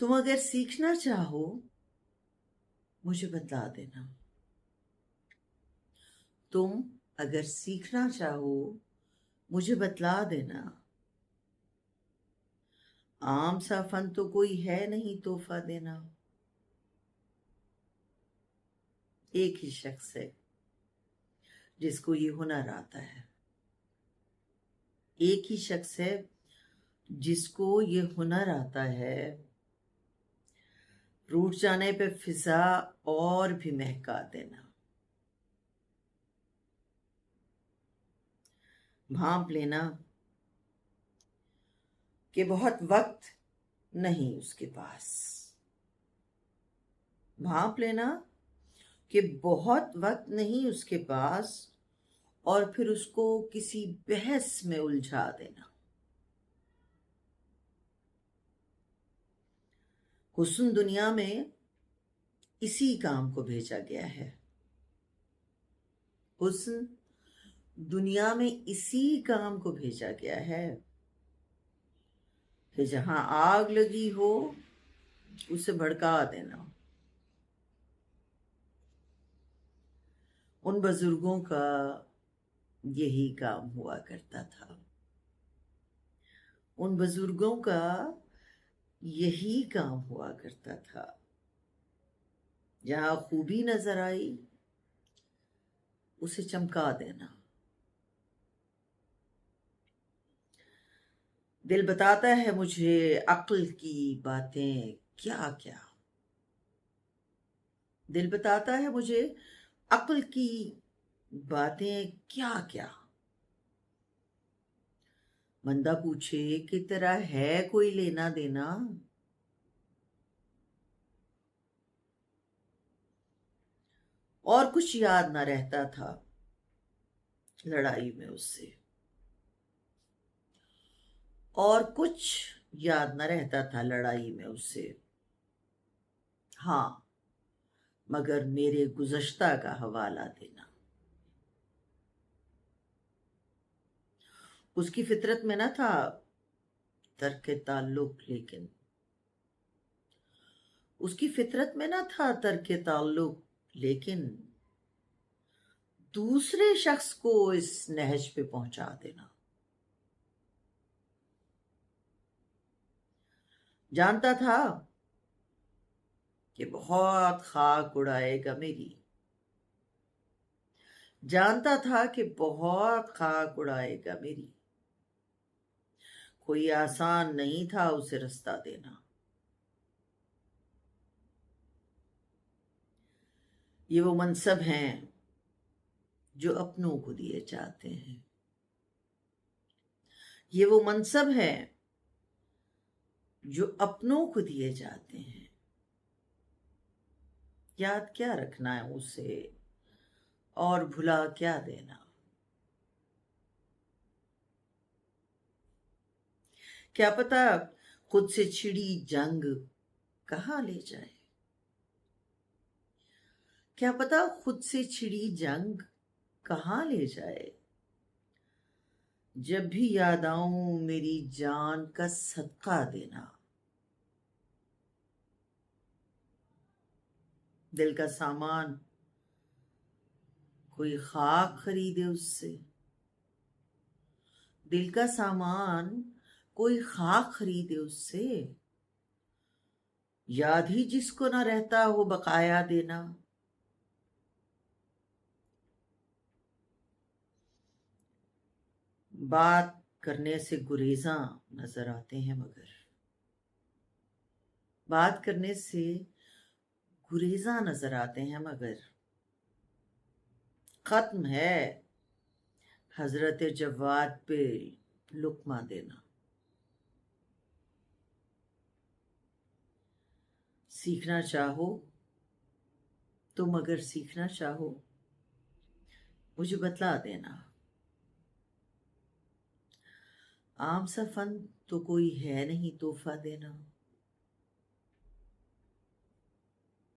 तुम अगर सीखना चाहो मुझे बतला देना। तुम अगर सीखना चाहो मुझे बतला देना। आम सा फन तो कोई है नहीं तोहफा देना। एक ही शख्स है जिसको ये हुनर आता है। एक ही शख्स है जिसको ये हुनर आता है रूठ जाने पे फिजा और भी महका देना। भांप लेना कि बहुत वक्त नहीं उसके पास। भांप लेना कि बहुत वक्त नहीं उसके पास और फिर उसको किसी बहस में उलझा देना। हुस्न दुनिया में इसी काम को भेजा गया है। हुस्न दुनिया में इसी काम को भेजा गया है कि जहां आग लगी हो उसे भड़का देना। उन बुजुर्गों का यही काम हुआ करता था। उन बुजुर्गों का यही काम हुआ करता था। जहां खूबी नजर आई उसे चमका देना। दिल बताता है मुझे अक्ल की बातें क्या क्या। दिल बताता है मुझे अक्ल की बातें क्या क्या। बंदा पूछे कि तेरा है कोई लेना देना। और कुछ याद ना रहता था लड़ाई में उससे। और कुछ याद न रहता था लड़ाई में उससे। हाँ, मगर मेरे गुज़श्ता का हवाला देना। उसकी फितरत में न था तर्क ताल्लुक, लेकिन उसकी फितरत में न था तर्क ताल्लुक, लेकिन दूसरे शख्स को इस नहज पे पहुंचा देना। जानता था कि बहुत खाक उड़ाएगा मेरी। जानता था कि बहुत खाक उड़ाएगा मेरी। कोई आसान नहीं था उसे रास्ता देना। ये वो मनसब हैं जो अपनों को दिए जाते हैं। ये वो मनसब है जो अपनों को दिए जाते हैं। याद क्या रखना है उसे और भुला क्या देना। क्या पता खुद से छिड़ी जंग कहाँ ले जाए। क्या पता खुद से छिड़ी जंग कहाँ ले जाए। जब भी याद आऊं मेरी जान का सदका देना। दिल का सामान कोई खाक खरीदे उससे। दिल का सामान कोई खाक खरीदे उससे। याद ही जिसको ना रहता हो बकाया देना। बात करने से गुरेजा नजर आते हैं, मगर बात करने से गुरेजा नजर आते हैं, मगर खत्म है हजरत जवाद पे लुक्मा देना। सीखना चाहो तुम अगर सीखना चाहो मुझे बतला देना। आम सा फन तो कोई है नहीं तोहफा देना।